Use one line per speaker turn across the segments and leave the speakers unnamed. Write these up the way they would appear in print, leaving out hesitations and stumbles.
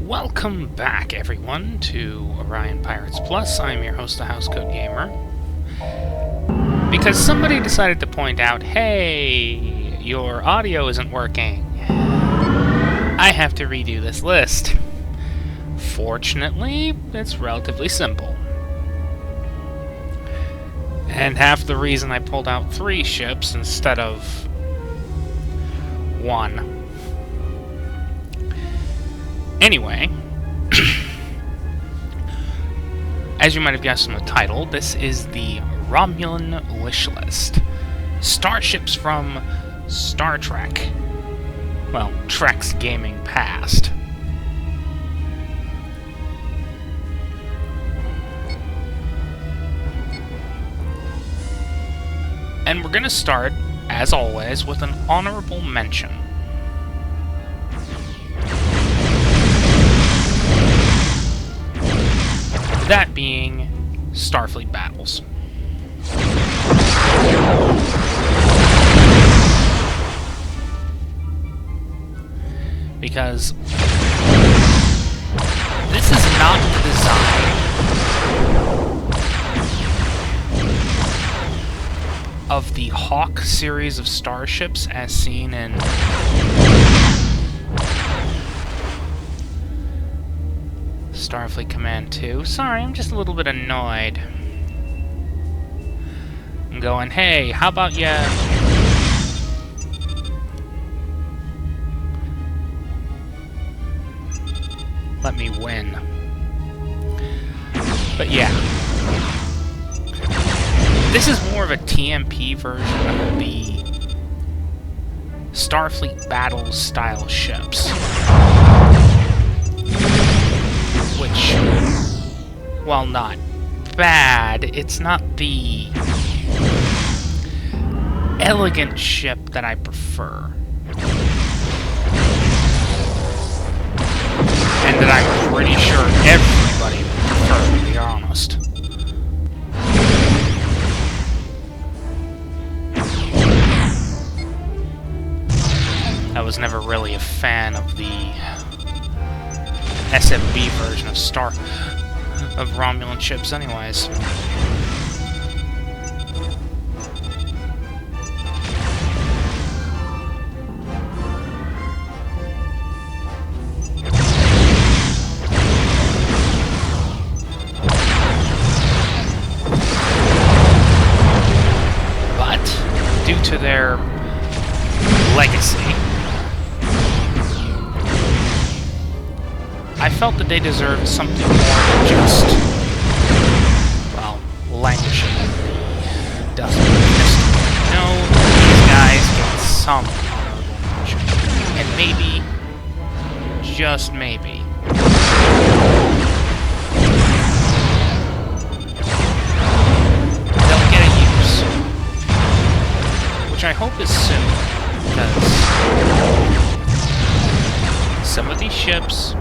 Welcome back, everyone, to Orion Pirates Plus. I'm your host, the Housecoat Gamer. Because somebody decided to point out, hey, your audio isn't working, I have to redo this list. Fortunately, it's relatively simple. And half the reason I pulled out 3 ships instead of 1. Anyway, as you might have guessed from the title, this is the Romulan Wishlist. Starships from Star Trek. Well, Trek's gaming past. And we're gonna start, as always, with an honorable mention. That being Starfleet battles. Because this is not the design of the Hawk series of starships as seen in Starfleet Command 2. Sorry, I'm just a little bit annoyed. I'm going, hey, how about ya? Let me win. But yeah. This is more of a TMP version of the Starfleet Battles style ships. Which, while not bad, it's not the elegant ship that I prefer. And that I'm pretty sure everybody would prefer, to be honest. I was never really a fan of the SFB version of Romulan ships anyways. But due to their legacy, I felt that they deserved something more than just, well, languishing in the dust of history. No, these guys get some honorable mention. And maybe, just maybe, they'll get a use. Which I hope is soon, because some of these ships,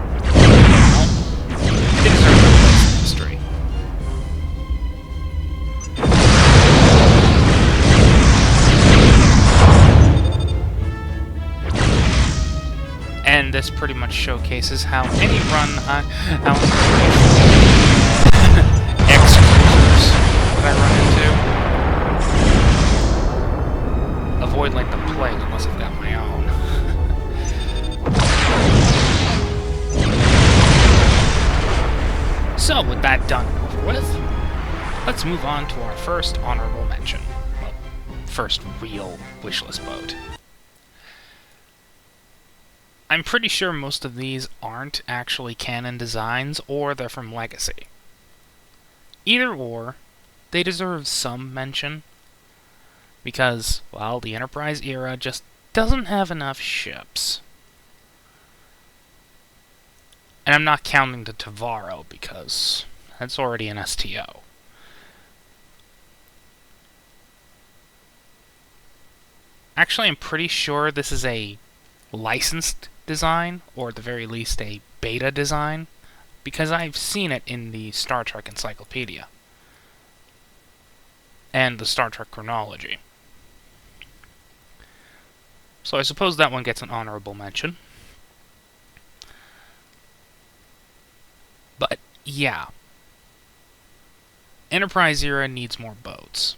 they deserve a place in history. And this pretty much showcases how any run, how X-cruisers that I run into avoid like the plague unless I've got my own. So, with that done and over with, let's move on to our first honorable mention. Well, first real wishlist boat. I'm pretty sure most of these aren't actually canon designs, or they're from Legacy. Either or, they deserve some mention, because, well, the Enterprise era just doesn't have enough ships. And I'm not counting the Tavaro, because that's already an STO. Actually, I'm pretty sure this is a licensed design, or at the very least a beta design, because I've seen it in the Star Trek Encyclopedia. And the Star Trek Chronology. So I suppose that one gets an honorable mention. yeah, Enterprise era needs more boats.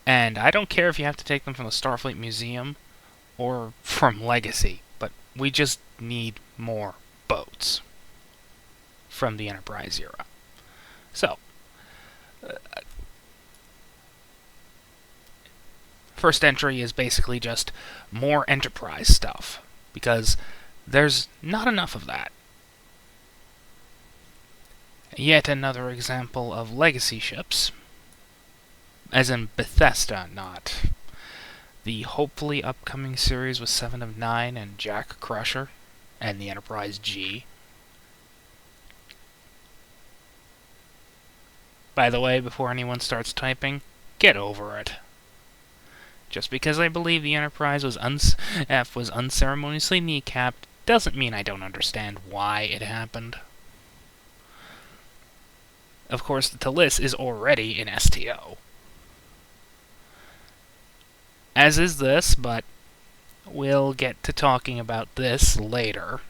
And I don't care if you have to take them from the Starfleet Museum or from Legacy, but we just need more boats from the Enterprise era. So, first entry is basically just more Enterprise stuff, because there's not enough of that. Yet another example of Legacy ships, as in Bethesda, not the hopefully upcoming series with 7 of 9 and Jack Crusher and the Enterprise G. By the way, before anyone starts typing, get over it. Just because I believe the Enterprise was unceremoniously kneecapped doesn't mean I don't understand why it happened. Of course, the Tallis is already in STO. As is this, but we'll get to talking about this later.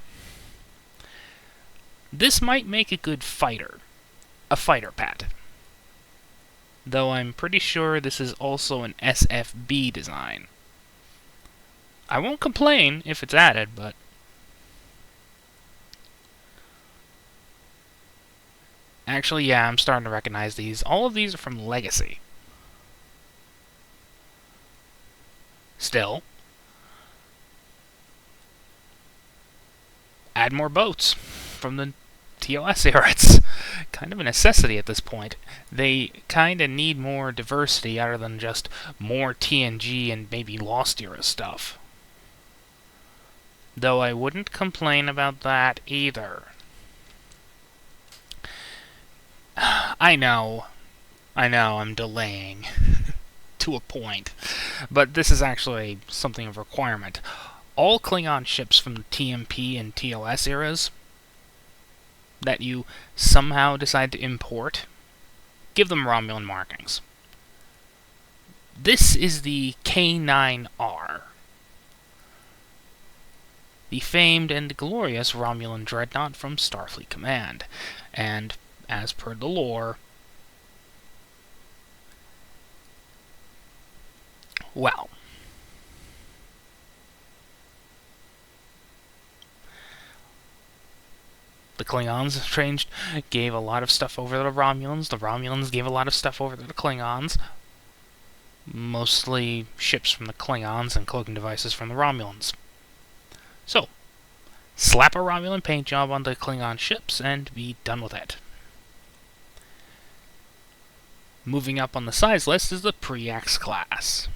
This might make a good fighter. A fighter pet. Though I'm pretty sure this is also an SFB design. I won't complain if it's added, but... Actually, yeah, I'm starting to recognize these. All of these are from Legacy. Still, add more boats from the TOS era. It's kind of a necessity at this point. They kind of need more diversity other than just more TNG and maybe Lost era stuff. Though I wouldn't complain about that either. I know, I'm delaying to a point, but this is actually something of a requirement. All Klingon ships from the TMP and TOS eras that you somehow decide to import, give them Romulan markings. This is the K9R, the famed and glorious Romulan dreadnought from Starfleet Command, and as per the lore, well, the Klingons gave a lot of stuff over to the Romulans gave a lot of stuff over to the Klingons, mostly ships from the Klingons and cloaking devices from the Romulans. So, slap a Romulan paint job on the Klingon ships and be done with it. Moving up on the size list is the Preax class,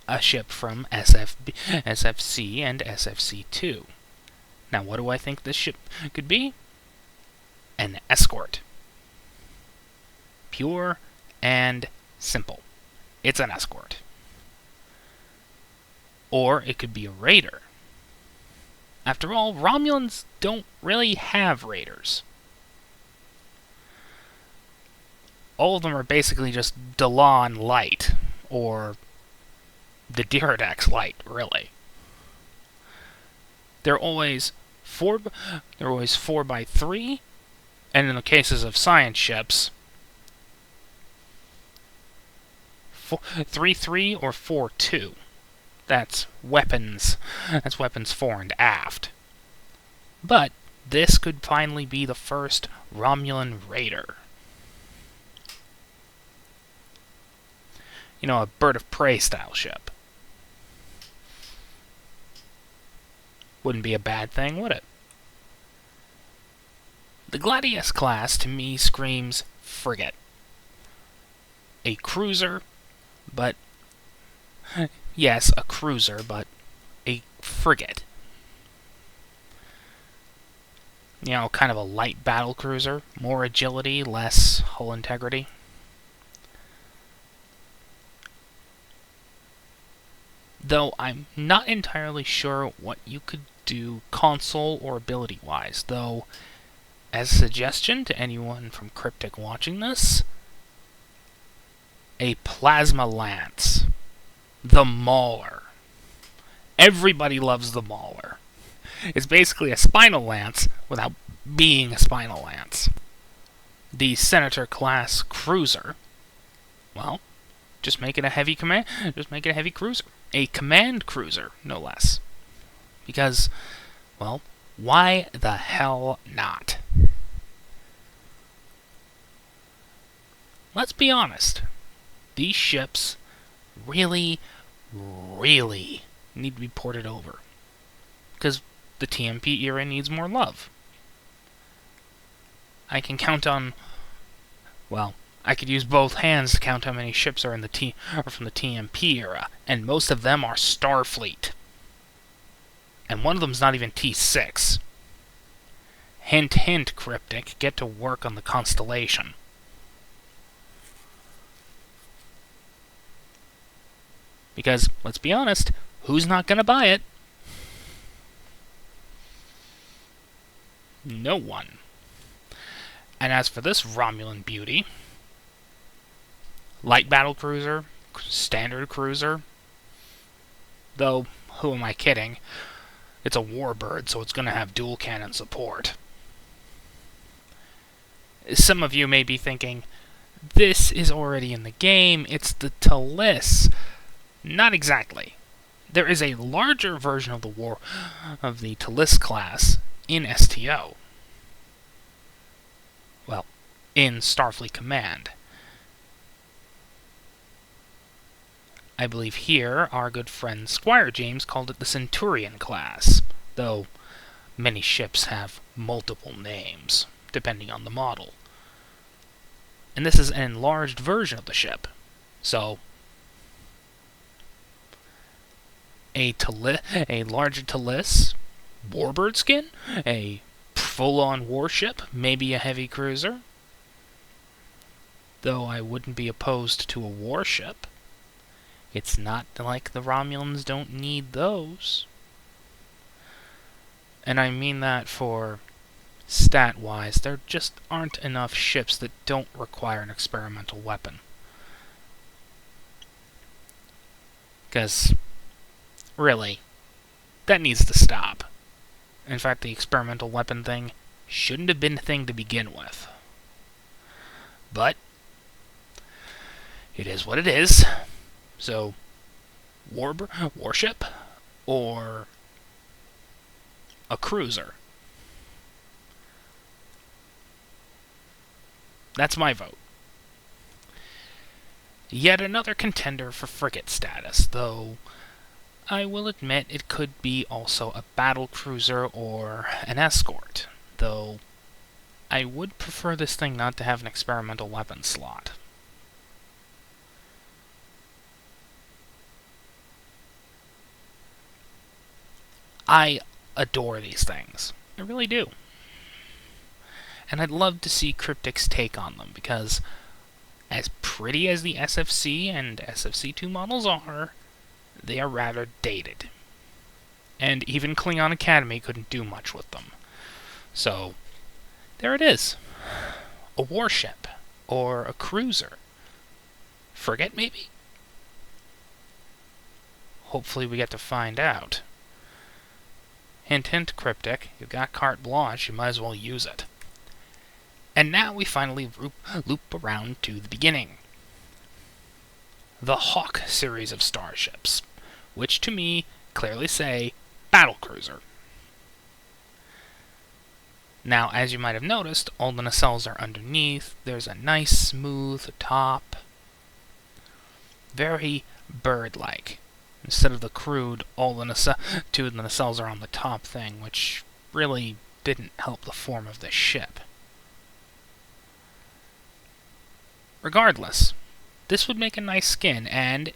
a ship from SFC and SFC2. Now, what do I think this ship could be? An escort. Pure and simple. It's an escort. Or it could be a raider. After all, Romulans don't really have raiders. All of them are basically just Delon Light, or the Diridax Light, really. They're always 4x3, and in the cases of science ships, 3-3 or 4-2. That's weapons. That's weapons fore and aft. But this could finally be the first Romulan raider. You know, a bird of prey style ship. Wouldn't be a bad thing, would it? The Gladius class, to me, screams frigate. A cruiser, but... yes, a cruiser, but a frigate. You know, kind of a light battle cruiser. More agility, less hull integrity. Though I'm not entirely sure what you could do console or ability-wise, though, as a suggestion to anyone from Cryptic watching this, a Plasma Lance. The Mauler. Everybody loves the Mauler. It's basically a spinal lance without being a spinal lance. The Senator class cruiser, well, just make it a heavy command. Just make it a heavy cruiser, a command cruiser, no less. Because, well, why the hell not? Let's be honest. These ships really, really need to be ported over. Because the TMP era needs more love. I can count on... Well, I could use both hands to count how many ships are from the TMP era, and most of them are Starfleet. And one of them's not even T6. Hint, hint, Cryptic, get to work on the Constellation. Because, let's be honest, who's not going to buy it? No one. And as for this Romulan beauty, light battle cruiser, standard cruiser, though, who am I kidding? It's a warbird, so it's going to have dual cannon support. Some of you may be thinking, this is already in the game, it's the Tallis. Not exactly. There is a larger version of the Tallis class in STO. Well, in Starfleet Command. I believe here our good friend Squire James called it the Centurion class, though many ships have multiple names, depending on the model. And this is an enlarged version of the ship, so a larger Tallis, warbird skin, a full-on warship, maybe a heavy cruiser. Though I wouldn't be opposed to a warship. It's not like the Romulans don't need those. And I mean that for stat-wise. There just aren't enough ships that don't require an experimental weapon. Because, really, that needs to stop. In fact, the experimental weapon thing shouldn't have been a thing to begin with. But it is what it is. So, warship or a cruiser? That's my vote. Yet another contender for frigate status, though I will admit it could be also a battle cruiser or an escort, though I would prefer this thing not to have an experimental weapon slot. I adore these things. I really do. And I'd love to see Cryptic's take on them, because as pretty as the SFC and SFC2 models are, they are rather dated. And even Klingon Academy couldn't do much with them. So, there it is. A warship. Or a cruiser. Frigate, maybe? Hopefully we get to find out. Hint, hint, Cryptic. You've got carte blanche, you might as well use it. And now we finally loop around to the beginning. The Hawk series of starships, which to me clearly say battlecruiser. Now, as you might have noticed, all the nacelles are underneath. There's a nice smooth top. Very bird-like. Instead of the crude, two of the nacelles are on the top thing, which really didn't help the form of the ship. Regardless, this would make a nice skin, and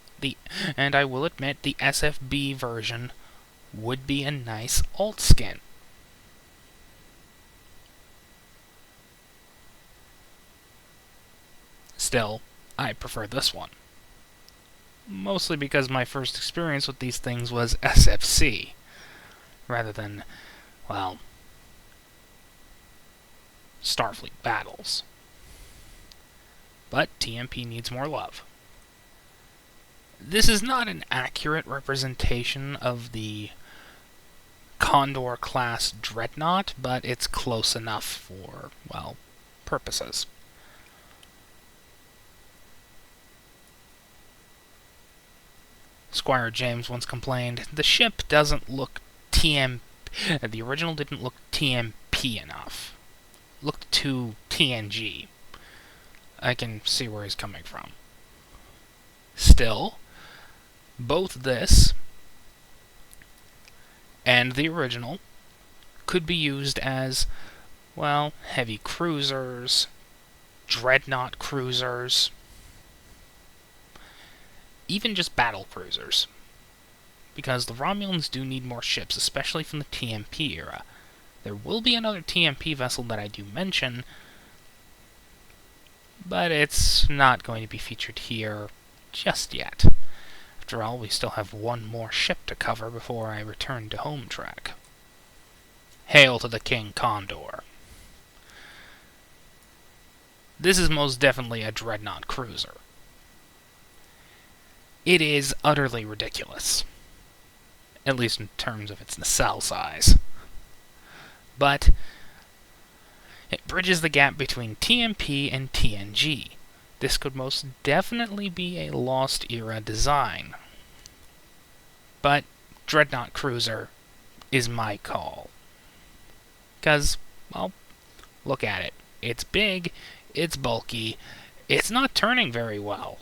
I will admit the SFB version would be a nice alt skin. Still, I prefer this one. Mostly because my first experience with these things was SFC, rather than, well, Starfleet battles. But TMP needs more love. This is not an accurate representation of the Condor-class dreadnought, but it's close enough for, well, purposes. Squire James once complained, the ship doesn't look TM... The original didn't look TMP enough. It looked too TNG. I can see where he's coming from. Still, both this and the original could be used as, well, heavy cruisers, dreadnought cruisers, even just battle cruisers. Because the Romulans do need more ships, especially from the TMP era. There will be another TMP vessel that I do mention, but it's not going to be featured here just yet. After all, we still have one more ship to cover before I return to home track. Hail to the King Condor. This is most definitely a dreadnought cruiser. It is utterly ridiculous, at least in terms of its nacelle size. But it bridges the gap between TMP and TNG. This could most definitely be a Lost Era design. But Dreadnought Cruiser is my call. Because, well, look at it. It's big, it's bulky, it's not turning very well.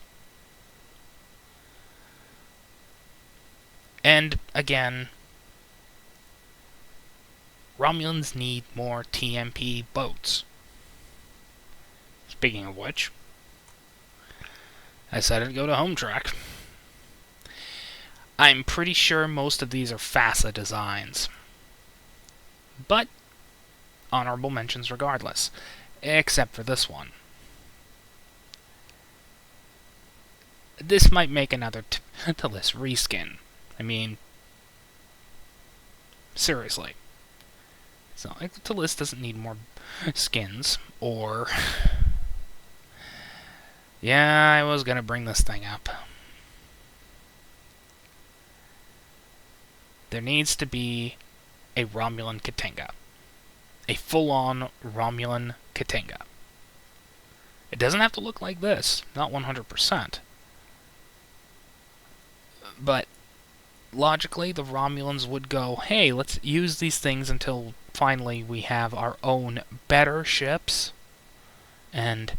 And, again, Romulans need more TMP boats. Speaking of which, I decided to go to home track. I'm pretty sure most of these are FASA designs. But, honorable mentions regardless. Except for this one. This might make another Talus reskin. I mean, seriously. It's not like Talus doesn't need more skins, or... Yeah, I was gonna bring this thing up. There needs to be a Romulan Katinga. A full-on Romulan Katinga. It doesn't have to look like this, not 100%. But logically, the Romulans would go, hey, let's use these things until finally we have our own better ships. And,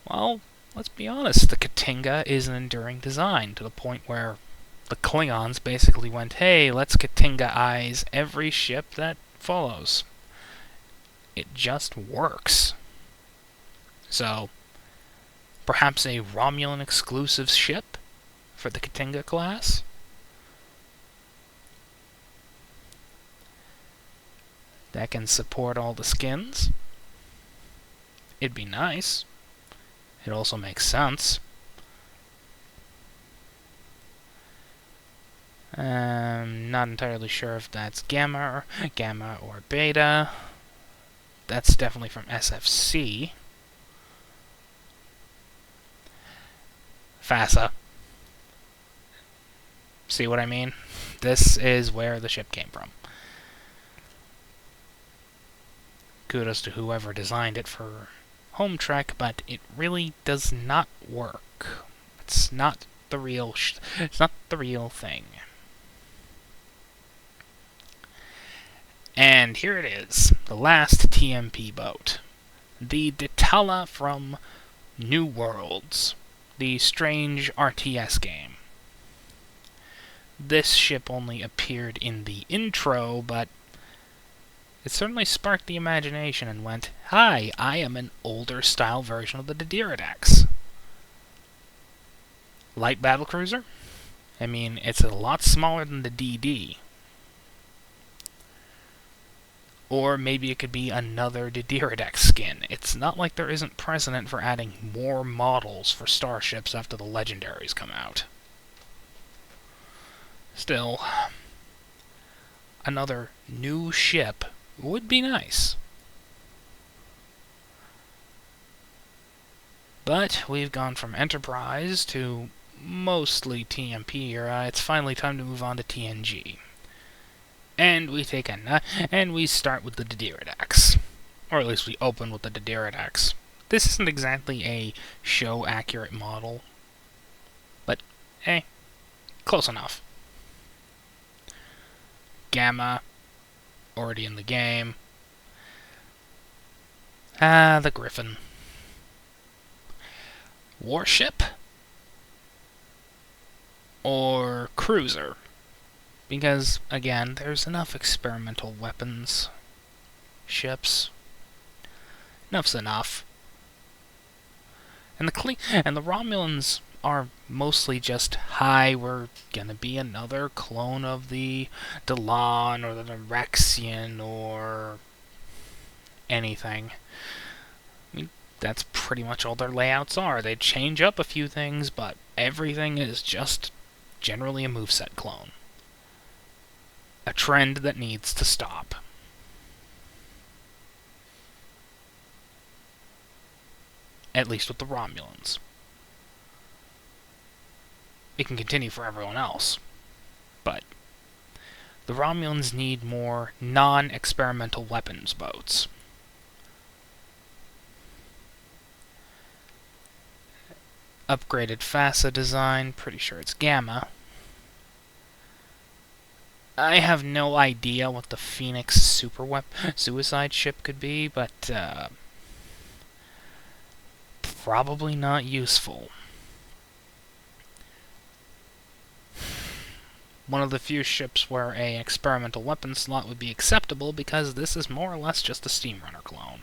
well, let's be honest, the Katinga is an enduring design to the point where the Klingons basically went, hey, let's Katinga-ize every ship that follows. It just works. So, perhaps a Romulan exclusive ship for the Katinga class? That can support all the skins? It'd be nice. It also makes sense. Not entirely sure if that's Gamma or Beta. That's definitely from SFC. FASA. See what I mean? This is where the ship came from. Kudos to whoever designed it for home track, but it really does not work. It's not the real it's not the real thing. And here it is, the last TMP boat. The Detala from New Worlds, the strange RTS game. This ship only appeared in the intro, but it certainly sparked the imagination and went, hi, I am an older style version of the redux. Light battlecruiser? I mean, it's a lot smaller than the DD. Or maybe it could be another redux skin. It's not like there isn't precedent for adding more models for starships after the legendaries come out. Still, another new ship would be nice. But we've gone from Enterprise to mostly TMP era. It's finally time to move on to TNG. And we take and we start with the redux. Or at least we open with the redux. This isn't exactly a show-accurate model, but, hey, close enough. Gamma, already in the game. The Griffin. Warship? Or cruiser? Because, again, there's enough experimental weapons. Ships. Enough's enough. And the Romulans are mostly just, hi, we're gonna be another clone of the Delon or the Rexian or anything. I mean, that's pretty much all their layouts are. They change up a few things, but everything is just generally a moveset clone. A trend that needs to stop. At least with the Romulans. It can continue for everyone else, but the Romulans need more non-experimental weapons boats. Upgraded FASA design, pretty sure it's Gamma. I have no idea what the Phoenix suicide ship could be, but probably not useful. One of the few ships where a experimental weapon slot would be acceptable, because this is more or less just a Steamrunner clone.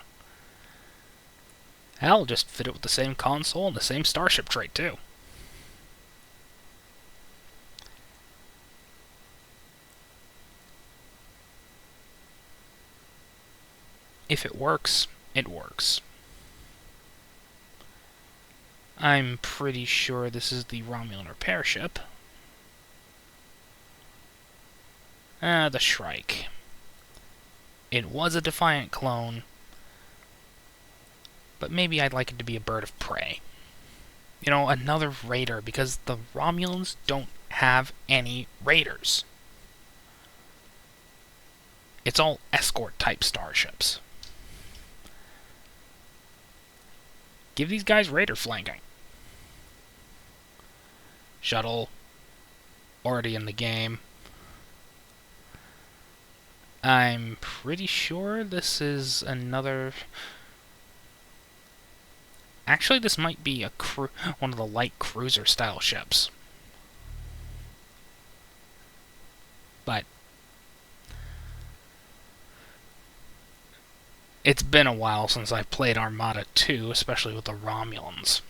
Hell, just fit it with the same console and the same Starship trait, too. If it works, it works. I'm pretty sure this is the Romulan repair ship. The Shrike. It was a Defiant clone, but maybe I'd like it to be a bird of prey. You know, another raider, because the Romulans don't have any raiders. It's all escort-type starships. Give these guys raider flanking. Shuttle, already in the game. I'm pretty sure this is another... Actually, this might be one of the light cruiser-style ships. But it's been a while since I've played Armada 2, especially with the Romulans.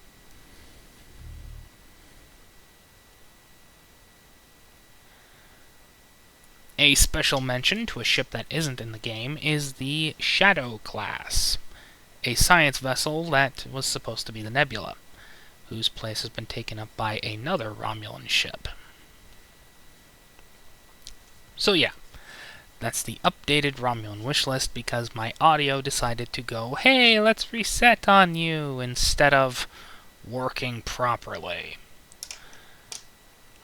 A special mention to a ship that isn't in the game is the Shadow class, a science vessel that was supposed to be the Nebula, whose place has been taken up by another Romulan ship. So yeah, that's the updated Romulan wishlist, because my audio decided to go, hey, let's reset on you, instead of working properly.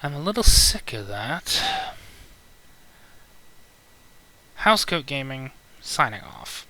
I'm a little sick of that. Housecoat Gaming, signing off.